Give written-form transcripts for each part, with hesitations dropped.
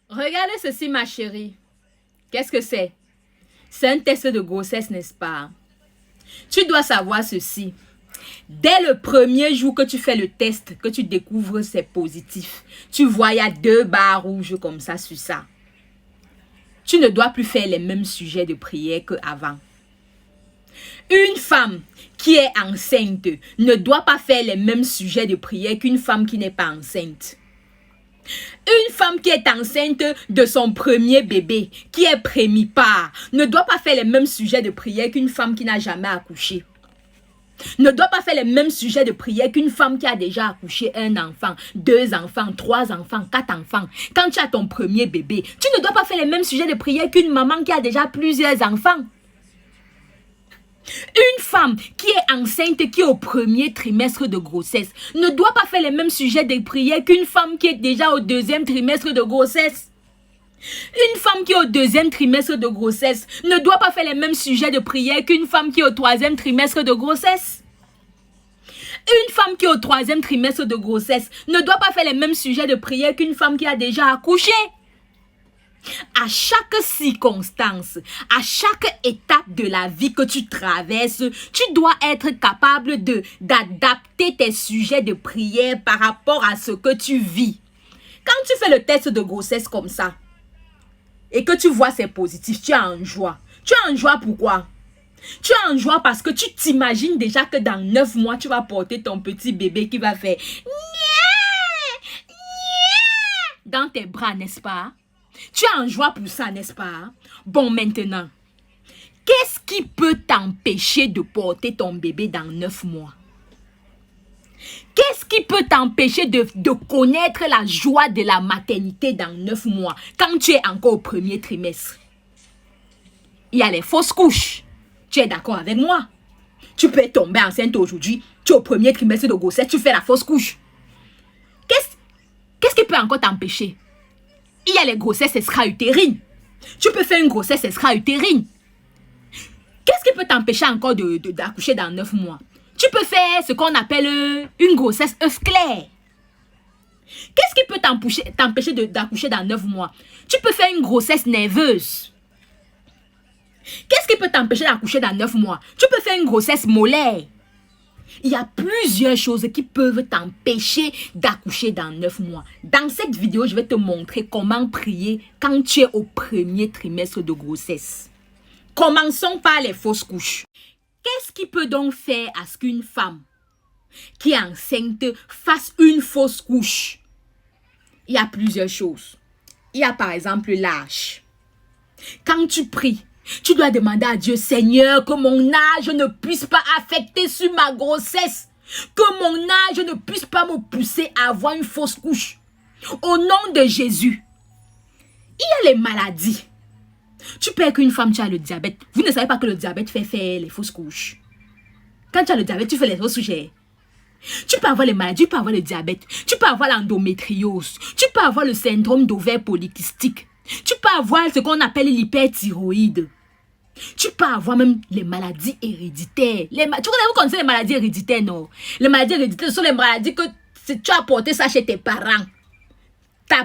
Regardez ceci, ma chérie. Qu'est-ce que c'est? C'est un test de grossesse, n'est-ce pas? Tu dois savoir ceci. Dès le premier jour que tu fais le test, que tu découvres c'est positif, tu vois, il y a 2 barres rouges comme ça sur ça. Tu ne dois plus faire les mêmes sujets de prière qu'avant. Une femme qui est enceinte ne doit pas faire les mêmes sujets de prière qu'une femme qui n'est pas enceinte. Une femme qui est enceinte de son premier bébé, qui est prémipare, ne doit pas faire les mêmes sujets de prière qu'une femme qui n'a jamais accouché. Ne doit pas faire les mêmes sujets de prière qu'une femme qui a déjà accouché 1 enfant, 2 enfants, 3 enfants, 4 enfants. Quand tu as ton premier bébé, tu ne dois pas faire les mêmes sujets de prière qu'une maman qui a déjà plusieurs enfants. Une femme qui est enceinte, qui est au premier trimestre de grossesse, ne doit pas faire les mêmes sujets de prière qu'une femme qui est déjà au 2e trimestre de grossesse. Une femme qui est au 2e trimestre de grossesse ne doit pas faire les mêmes sujets de prière qu'une femme qui est au 3e trimestre de grossesse. Une femme qui est au 3e trimestre de grossesse ne doit pas faire les mêmes sujets de prière qu'une femme qui a déjà accouché. À chaque circonstance, à chaque étape de la vie que tu traverses, tu dois être capable d'adapter tes sujets de prière par rapport à ce que tu vis. Quand tu fais le test de grossesse comme ça, et que tu vois c'est positif, tu es en joie. Tu es en joie pourquoi? Tu es en joie parce que tu t'imagines déjà que dans 9 mois, tu vas porter ton petit bébé qui va faire dans tes bras, n'est-ce pas? Tu es en joie pour ça, n'est-ce pas? Bon, maintenant, qu'est-ce qui peut t'empêcher de porter ton bébé dans 9 mois? Qu'est-ce qui peut t'empêcher de connaître la joie de la maternité dans 9 mois quand tu es encore au premier trimestre? Il y a les fausses couches. Tu es d'accord avec moi? Tu peux tomber enceinte aujourd'hui, tu es au premier trimestre de grossesse, tu fais la fausse couche. Qu'est-ce qui peut encore t'empêcher? Il y a les grossesses extra-utérines. Tu peux faire une grossesse extra-utérine. Qu'est-ce qui peut t'empêcher encore d'accoucher dans 9 mois? Tu peux faire ce qu'on appelle une grossesse œuf clair. Qu'est-ce qui peut t'empêcher d'accoucher dans 9 mois? Tu peux faire une grossesse nerveuse. Qu'est-ce qui peut t'empêcher d'accoucher dans 9 mois? Tu peux faire une grossesse molaire. Il y a plusieurs choses qui peuvent t'empêcher d'accoucher dans 9 mois. Dans cette vidéo, je vais te montrer comment prier quand tu es au premier trimestre de grossesse. Commençons par les fausses couches. Qu'est-ce qui peut donc faire à ce qu'une femme qui est enceinte fasse une fausse couche? Il y a plusieurs choses. Il y a par exemple l'âge. Quand tu pries, tu dois demander à Dieu, Seigneur, que mon âge ne puisse pas affecter sur ma grossesse. Que mon âge ne puisse pas me pousser à avoir une fausse couche. Au nom de Jésus. Il y a les maladies. Tu peux être qu'une femme, tu as le diabète. Vous ne savez pas que le diabète fait faire les fausses couches. Quand tu as le diabète, tu fais les fausses couches. Tu peux avoir les maladies, tu peux avoir le diabète. Tu peux avoir l'endométriose. Tu peux avoir le syndrome d'ovaire polycystique. Tu peux avoir ce qu'on appelle l'hyperthyroïde. Tu peux avoir même les maladies héréditaires. Vous connaissez les maladies héréditaires, non? Les maladies héréditaires, ce sont les maladies que tu as portées ça chez tes parents.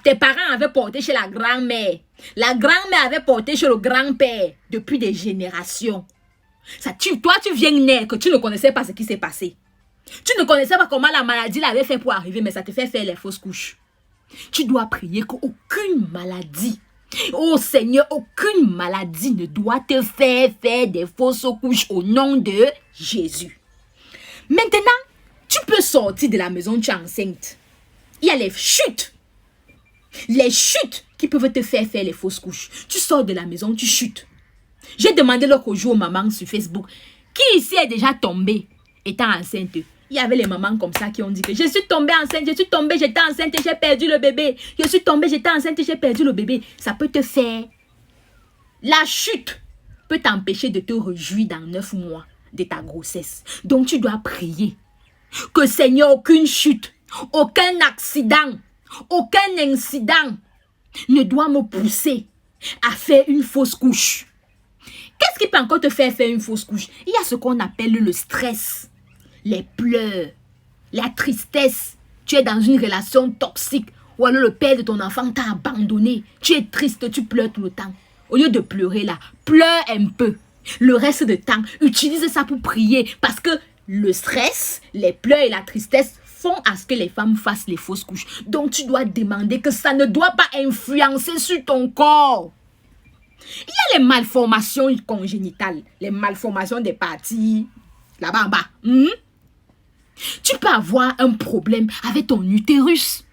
Tes parents avaient porté chez la grand-mère. La grand-mère avait porté chez le grand-père depuis des générations. Toi, tu viens naître, tu ne connaissais pas ce qui s'est passé. Tu ne connaissais pas comment la maladie l'avait fait pour arriver, mais ça te fait faire les fausses couches. Tu dois prier qu'aucune maladie, oh Seigneur, aucune maladie ne doit te faire des fausses couches au nom de Jésus. Maintenant, tu peux sortir de la maison, tu es enceinte. Il y a les chutes. Les chutes qui peuvent te faire les fausses couches. Tu sors de la maison, tu chutes. J'ai demandé l'autre jour aux mamans sur Facebook, qui ici est déjà tombée étant enceinte? Il y avait les mamans comme ça qui ont dit que je suis tombée enceinte, je suis tombée, j'étais enceinte et j'ai perdu le bébé. Je suis tombée, j'étais enceinte et j'ai perdu le bébé. Ça peut te faire. La chute peut t'empêcher de te réjouir dans 9 mois de ta grossesse. Donc tu dois prier que Seigneur, aucune chute, aucun accident, aucun incident ne doit me pousser à faire une fausse couche. Qu'est-ce qui peut encore te faire une fausse couche? Il y a ce qu'on appelle le stress, les pleurs, la tristesse. Tu es dans une relation toxique Ou alors le père de ton enfant t'a abandonné. Tu es triste, tu pleures tout le temps. Au lieu de pleurer là, pleure un peu. Le reste du temps, utilise ça pour prier. Parce que le stress, les pleurs et la tristesse font à ce que les femmes fassent les fausses couches. Donc tu dois demander que ça ne doit pas influencer sur ton corps. Il y a les malformations congénitales, les malformations des parties là-bas en bas. Tu peux avoir un problème avec ton utérus.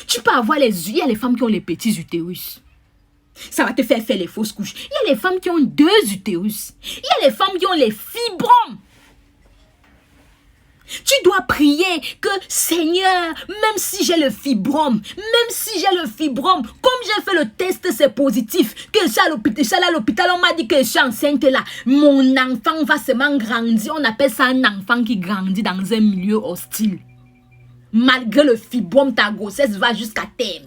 Tu peux avoir il y a les femmes qui ont les petits utérus. Ça va te faire les fausses couches. Il y a les femmes qui ont 2 utérus. Il y a les femmes qui ont les fibromes. Tu dois prier que Seigneur, même si j'ai le fibrome, comme j'ai fait le test, c'est positif, que je suis à l'hôpital, on m'a dit que je suis enceinte là, mon enfant va seulement grandir. On appelle ça un enfant qui grandit dans un milieu hostile. Malgré le fibrome, ta grossesse va jusqu'à terme.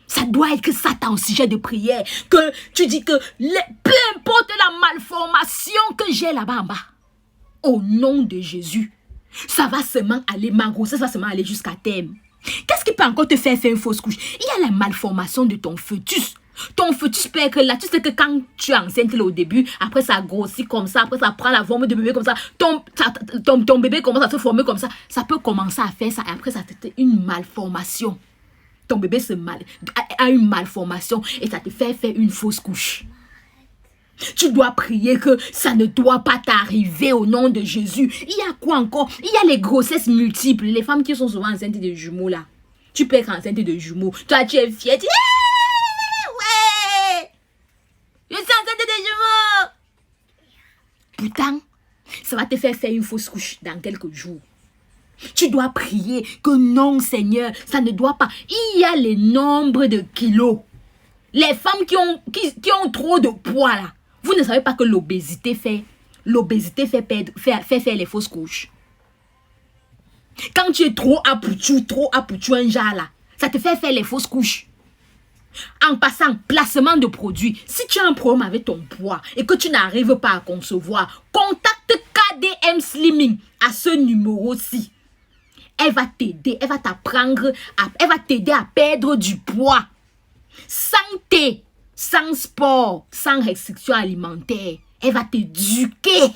Ça doit être que ça ton sujet de prière, que tu dis que peu importe la malformation que j'ai là-bas en bas, au nom de Jésus, ça va seulement aller, ma grossesse va seulement aller jusqu'à terme. Qu'est-ce qui peut encore te faire une fausse couche? Il y a la malformation de ton fœtus. Ton fœtus peut être là. Tu sais que quand tu es enceinte là, au début, après ça grossit comme ça, après ça prend la forme de bébé comme ça, ton bébé commence à se former comme ça. Ça peut commencer à faire ça et après ça c'est une malformation. Ton bébé a une malformation et ça te fait faire une fausse couche. Tu dois prier que ça ne doit pas t'arriver au nom de Jésus. Il y a quoi encore? Il y a les grossesses multiples. Les femmes qui sont souvent enceintes de jumeaux là. Tu peux être enceinte de jumeaux. Toi tu es fière. Tu dis, ouais, je suis enceinte de jumeaux. Pourtant, ça va te faire une fausse couche dans quelques jours. Tu dois prier que non Seigneur, ça ne doit pas. Il y a les nombres de kilos. Les femmes qui ont trop de poids là. Vous ne savez pas que l'obésité fait faire les fausses couches. Quand tu es trop apouchou un genre là, ça te fait faire les fausses couches. En passant, placement de produits. Si tu as un problème avec ton poids et que tu n'arrives pas à concevoir, contacte KDM Slimming à ce numéro-ci. Elle va t'aider, elle va t'aider à perdre du poids. Sans thé, sans sport, sans restriction alimentaire. Elle va t'éduquer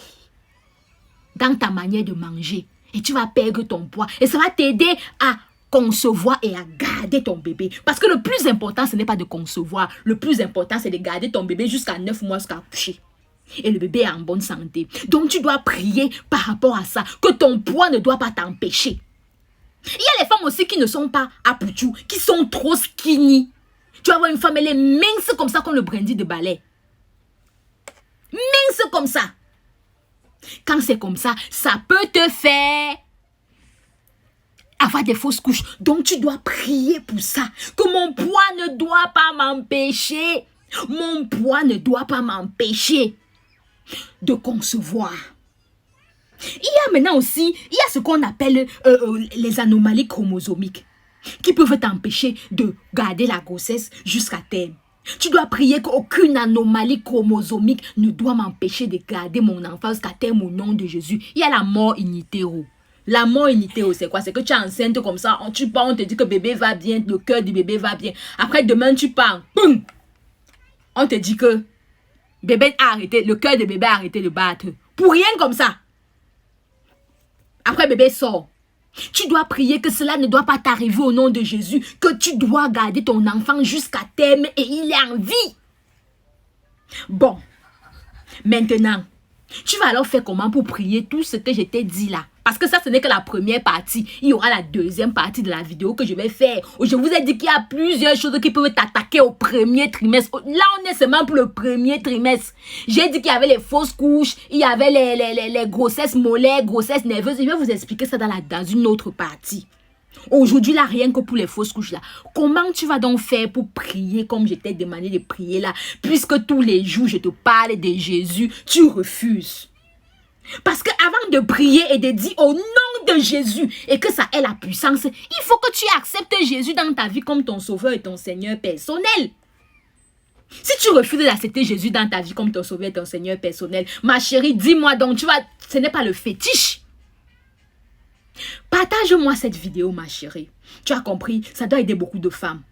dans ta manière de manger. Et tu vas perdre ton poids. Et ça va t'aider à concevoir et à garder ton bébé. Parce que le plus important, ce n'est pas de concevoir. Le plus important, c'est de garder ton bébé jusqu'à 9 mois, jusqu'à coucher. Et le bébé est en bonne santé. Donc tu dois prier par rapport à ça. Que ton poids ne doit pas t'empêcher. Il y a les femmes aussi qui ne sont pas apouchou, qui sont trop skinny. Tu vas voir une femme, elle est mince comme ça, comme le brandy de balai. Mince comme ça. Quand c'est comme ça, ça peut te faire avoir des fausses couches. Donc tu dois prier pour ça. Que mon poids ne doit pas m'empêcher. Mon poids ne doit pas m'empêcher de concevoir. Il y a maintenant aussi, il y a ce qu'on appelle les anomalies chromosomiques qui peuvent t'empêcher de garder la grossesse jusqu'à terme. Tu dois prier qu'aucune anomalie chromosomique ne doit m'empêcher de garder mon enfant jusqu'à terme au nom de Jésus. Il y a la mort in utero. La mort in utero, c'est quoi? C'est que tu es enceinte comme ça, tu pars, on te dit que bébé va bien, le cœur du bébé va bien. Après, demain, tu pars, boum! On te dit que bébé a arrêté, le cœur de bébé a arrêté de battre. Pour rien comme ça. Après, bébé sort. Tu dois prier que cela ne doit pas t'arriver au nom de Jésus. Que tu dois garder ton enfant jusqu'à terme et il est en vie. Bon. Maintenant, tu vas alors faire comment pour prier tout ce que je t'ai dit là? Parce que ça, ce n'est que la première partie. Il y aura la deuxième partie de la vidéo que je vais faire. Je vous ai dit qu'il y a plusieurs choses qui peuvent t'attaquer au premier trimestre. Là, on est seulement pour le premier trimestre. J'ai dit qu'il y avait les fausses couches, il y avait les grossesses molaires, grossesses nerveuses. Je vais vous expliquer ça dans une autre partie. Aujourd'hui, là, rien que pour les fausses couches là. Comment tu vas donc faire pour prier comme je t'ai demandé de prier là? Puisque tous les jours, je te parle de Jésus, tu refuses. Parce que avant de prier et de dire au nom de Jésus et que ça ait la puissance, il faut que tu acceptes Jésus dans ta vie comme ton sauveur et ton Seigneur personnel. Si tu refuses d'accepter Jésus dans ta vie comme ton sauveur et ton Seigneur personnel, ma chérie, dis-moi donc, ce n'est pas le fétiche. Partage-moi cette vidéo, ma chérie. Tu as compris, ça doit aider beaucoup de femmes.